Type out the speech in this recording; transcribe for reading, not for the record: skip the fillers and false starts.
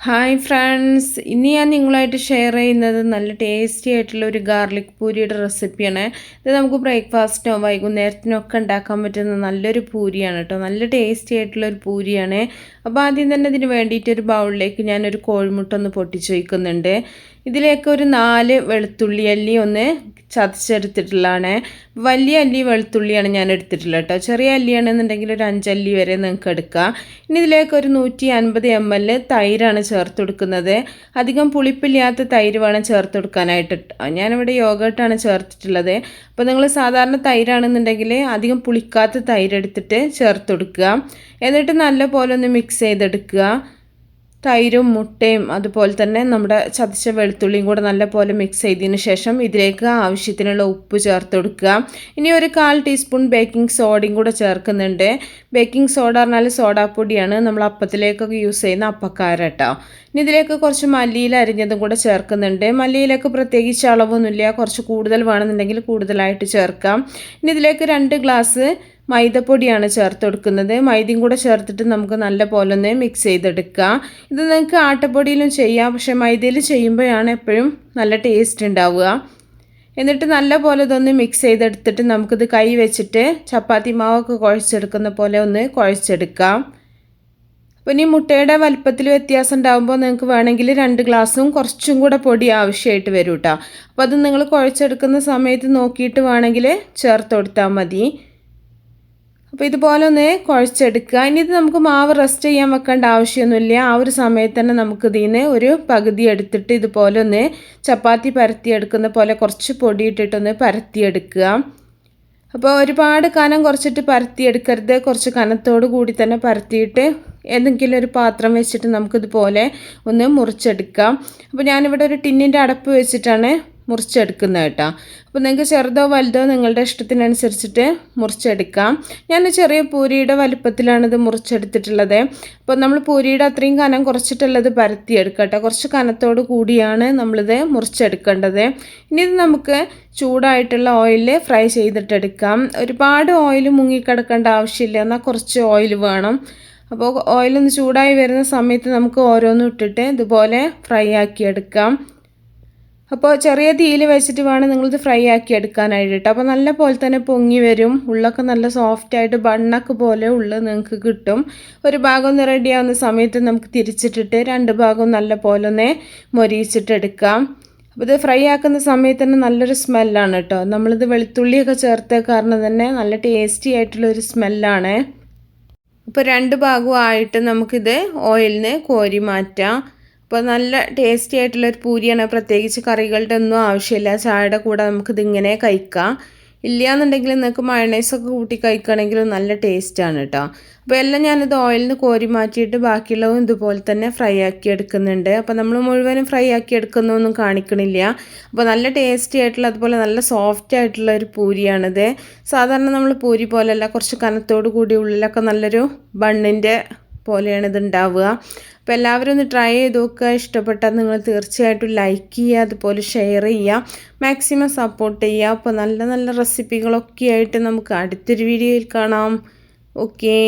Hi friends, ഇന്ന് ഞാൻ നിങ്ങളായിട്ട് ഷെയർ ചെയ്യുന്നത് നല്ല ടേസ്റ്റി ആയിട്ടുള്ള ഒരു ഗാർലിക് പൂരിയുടെ റെസിപ്പിയാണ്. ഇത് നമുക്ക് ബ്രേക്ക്ഫാസ്റ്റിനോ വൈകുന്നേരത്തിനോ ഒക്കെ ഉണ്ടാക്കാൻ പറ്റുന്ന നല്ലൊരു പൂരിയാണ് കേട്ടോ. നല്ല ടേസ്റ്റി ആയിട്ടുള്ള ഒരു പൂരിയാണ്. അപ്പോൾ ആദ്യം തന്നെ ഇതിന് വേണ്ടിയിട്ട് ഒരു ബൗളിലേക്ക് ഞാനൊരു കോഴിമുട്ട ഒന്ന് പൊട്ടിച്ച് വയ്ക്കുന്നുണ്ട്. ഇതിലേക്ക് ഒരു 4 വെളുത്തുള്ളി അല്ലി ഒന്ന് ചതച്ചെടുത്തിട്ടുള്ളതാണ്. വലിയ അല്ലി വെളുത്തുള്ളിയാണ് ഞാൻ എടുത്തിട്ടുള്ളത് കേട്ടോ. ചെറിയ അല്ലിയാണെന്നുണ്ടെങ്കിൽ ഒരു 5 അല്ലി വരെ നിങ്ങൾക്ക് എടുക്കാം. ഇനി ഇതിലേക്ക് ഒരു 150 ml തൈരാണ് ചേർത്ത് കൊടുക്കുന്നത്. അധികം പുളിപ്പില്ലാത്ത തൈര് വേണം ചേർത്ത് കൊടുക്കാനായിട്ട്. ഞാനിവിടെ യോഗട്ടാണ് ചേർത്തിട്ടുള്ളത്. അപ്പോൾ നിങ്ങൾ സാധാരണ തൈരാണെന്നുണ്ടെങ്കിൽ അധികം പുളിക്കാത്ത തൈര് എടുത്തിട്ട് ചേർത്ത് കൊടുക്കുക. എന്നിട്ട് നല്ല പോലെ ഒന്ന് മിക്സ് ചെയ്തെടുക്കുക. തൈരും മുട്ടയും അതുപോലെ തന്നെ നമ്മുടെ ചതച്ച വെളുത്തുള്ളിയും കൂടെ നല്ലപോലെ മിക്സ് ചെയ്തതിന് ശേഷം ഇതിലേക്ക് ആവശ്യത്തിനുള്ള ഉപ്പ് ചേർത്ത് കൊടുക്കുക. ഇനി ഒരു 1/4 ടീസ്പൂൺ ബേക്കിംഗ് സോഡയും കൂടെ ചേർക്കുന്നുണ്ട്. ബേക്കിംഗ് സോഡ പറഞ്ഞാൽ സോഡാപ്പൊടിയാണ്, നമ്മൾ അപ്പത്തിലേക്കൊക്കെ യൂസ് ചെയ്യുന്ന അപ്പക്കാര കേട്ടോ. ഇനി ഇതിലേക്ക് കുറച്ച് മല്ലിയില അരിഞ്ഞതും കൂടെ ചേർക്കുന്നുണ്ട്. മല്ലിയിലൊക്കെ പ്രത്യേകിച്ച് അളവൊന്നുമില്ല, കുറച്ച് കൂടുതൽ വേണമെന്നുണ്ടെങ്കിൽ കൂടുതലായിട്ട് ചേർക്കാം. ഇനി ഇതിലേക്ക് 2 ഗ്ലാസ് മൈദപ്പൊടിയാണ് ചേർത്ത് കൊടുക്കുന്നത്. മൈദയും കൂടെ ചേർത്തിട്ട് നമുക്ക് നല്ല പോലെ ഒന്ന് മിക്സ് ചെയ്തെടുക്കാം. ഇത് നിങ്ങൾക്ക് ആട്ടപ്പൊടിയിലും ചെയ്യാം, പക്ഷേ മൈദയിൽ ചെയ്യുമ്പോഴാണ് എപ്പോഴും നല്ല ടേസ്റ്റ് ഉണ്ടാവുക. എന്നിട്ട് നല്ല പോലെ ഇതൊന്ന് മിക്സ് ചെയ്തെടുത്തിട്ട് നമുക്കിത് കൈ വെച്ചിട്ട് ചപ്പാത്തി മാവൊക്കെ കുഴച്ചെടുക്കുന്ന പോലെ ഒന്ന് കുഴച്ചെടുക്കാം. അപ്പോൾ ഇനി മുട്ടയുടെ വലുപ്പത്തിൽ വ്യത്യാസം ഉണ്ടാകുമ്പോൾ നിങ്ങൾക്ക് വേണമെങ്കിൽ 2 ഗ്ലാസും കുറച്ചും കൂടെ പൊടി ആവശ്യമായിട്ട് വരും കേട്ടോ. അപ്പോൾ അത് നിങ്ങൾ കുഴച്ചെടുക്കുന്ന സമയത്ത് നോക്കിയിട്ട് വേണമെങ്കിൽ ചേർത്ത് കൊടുത്താൽ മതി. അപ്പോൾ ഇതുപോലെ ഒന്ന് കുഴച്ചെടുക്കുക. ഇനി ഇത് നമുക്ക് മാവ് റെസ്റ്റ് ചെയ്യാൻ വെക്കേണ്ട ആവശ്യമൊന്നുമില്ല. ആ ഒരു സമയത്ത് തന്നെ നമുക്ക് ഇതിന് ഒരു പകുതി എടുത്തിട്ട് ഇതുപോലെ ഒന്ന് ചപ്പാത്തി പരത്തിയെടുക്കുന്ന പോലെ കുറച്ച് പൊടി ഇട്ടിട്ടൊന്ന് പരത്തിയെടുക്കുക. അപ്പോൾ ഒരുപാട് കനം കുറച്ചിട്ട് പരത്തിയെടുക്കരുത്, കുറച്ച് കനത്തോടു കൂടി തന്നെ പരത്തിയിട്ട് ഏതെങ്കിലും ഒരു പാത്രം വെച്ചിട്ട് നമുക്കിതുപോലെ ഒന്ന് മുറിച്ചെടുക്കാം. അപ്പോൾ ഞാനിവിടെ ഒരു ടിന്നിൻ്റെ അടപ്പ് വെച്ചിട്ടാണ് മുറിച്ചെടുക്കുന്നത് കേട്ടോ. അപ്പോൾ നിങ്ങൾക്ക് ചെറുതോ വലുതോ നിങ്ങളുടെ ഇഷ്ടത്തിനനുസരിച്ചിട്ട് മുറിച്ചെടുക്കാം. ഞാൻ ചെറിയ പൂരിയുടെ വലുപ്പത്തിലാണിത് മുറിച്ചെടുത്തിട്ടുള്ളത്. അപ്പോൾ നമ്മൾ പൂരിയുടെ അത്രയും കനം കുറച്ചിട്ടുള്ളത് പരത്തിയെടുക്കാം കേട്ടോ. കുറച്ച് കനത്തോട് കൂടിയാണ് നമ്മളിത് മുറിച്ചെടുക്കേണ്ടത്. ഇനി ഇത് നമുക്ക് ചൂടായിട്ടുള്ള ഓയിലിൽ ഫ്രൈ ചെയ്തിട്ടെടുക്കാം. ഒരുപാട് ഓയിൽ മുങ്ങിക്കിടക്കേണ്ട ആവശ്യമില്ല, എന്നാൽ കുറച്ച് ഓയിൽ വേണം. അപ്പോൾ ഓയിലൊന്ന് ചൂടായി വരുന്ന സമയത്ത് നമുക്ക് ഓരോന്നും ഇട്ടിട്ട് ഇതുപോലെ ഫ്രൈ ആക്കിയെടുക്കാം. അപ്പോൾ ചെറിയ തീയിൽ വെച്ചിട്ട് വേണം നിങ്ങളിത് ഫ്രൈ ആക്കി എടുക്കാനായിട്ട് കേട്ടോ. അപ്പോൾ നല്ല പോലെ തന്നെ പൊങ്ങി വരും. ഉള്ളൊക്കെ നല്ല സോഫ്റ്റായിട്ട് ബണ്ണൊക്കെ പോലെ ഉള്ള നിങ്ങൾക്ക് കിട്ടും. ഒരു ഭാഗം ഒന്ന് റെഡി ആവുന്ന സമയത്ത് നമുക്ക് തിരിച്ചിട്ടിട്ട് 2 ഭാഗവും നല്ല പോലെ ഒന്ന് മൊരിയിച്ചിട്ടെടുക്കാം. അപ്പോൾ ഇത് ഫ്രൈ ആക്കുന്ന സമയത്ത് തന്നെ നല്ലൊരു സ്മെല്ലാണ് കേട്ടോ. നമ്മളിത് വെളുത്തുള്ളിയൊക്കെ ചേർത്ത കാരണം തന്നെ നല്ല ടേസ്റ്റി ആയിട്ടുള്ളൊരു സ്മെല്ലാണ്. അപ്പോൾ 2 ഭാഗവും ആയിട്ട് നമുക്കിത് ഓയിലിൽ നിന്ന് കോരി മാറ്റാം. അപ്പോൾ നല്ല ടേസ്റ്റി ആയിട്ടുള്ളൊരു പൂരിയാണ്. പ്രത്യേകിച്ച് കറികളുടെ ഒന്നും ആവശ്യമില്ല. ചായയുടെ കൂടെ നമുക്കിതിങ്ങനെ കഴിക്കാം. ഇല്ലയെന്നുണ്ടെങ്കിൽ നിങ്ങൾക്ക് മയണൈസൊക്കെ കൂട്ടി കഴിക്കുകയാണെങ്കിലും നല്ല ടേസ്റ്റാണ് കേട്ടോ. അപ്പോൾ എല്ലാം ഞാനിത് ഓയിലിൽ നിന്ന് കോരി മാറ്റിയിട്ട് ബാക്കിയുള്ളതും ഇതുപോലെ തന്നെ ഫ്രൈ ആക്കി എടുക്കുന്നുണ്ട്. അപ്പോൾ നമ്മൾ മുഴുവനും ഫ്രൈ ആക്കി എടുക്കുന്നൊന്നും കാണിക്കണില്ല. അപ്പോൾ നല്ല ടേസ്റ്റി ആയിട്ടുള്ള അതുപോലെ നല്ല സോഫ്റ്റ് ആയിട്ടുള്ള ഒരു പൂരിയാണിത്. സാധാരണ നമ്മൾ പൂരി പോലെയല്ല, കുറച്ച് കനത്തോടു കൂടി ഉള്ളിലൊക്കെ നല്ലൊരു ബണ്ണിൻ്റെ പോലെയാണ് ഇത് ഉണ്ടാവുക. അപ്പോൾ എല്ലാവരും ഒന്ന് ട്രൈ ചെയ്ത് നോക്കുക. ഇഷ്ടപ്പെട്ടാൽ നിങ്ങൾ തീർച്ചയായിട്ടും ലൈക്ക് ചെയ്യുക, അതുപോലെ ഷെയർ ചെയ്യുക, മാക്സിമം സപ്പോർട്ട് ചെയ്യുക. അപ്പോൾ നല്ല നല്ല റെസിപ്പികളൊക്കെ ആയിട്ട് നമുക്ക് അടുത്തൊരു വീഡിയോയിൽ കാണാം. ഓക്കേ.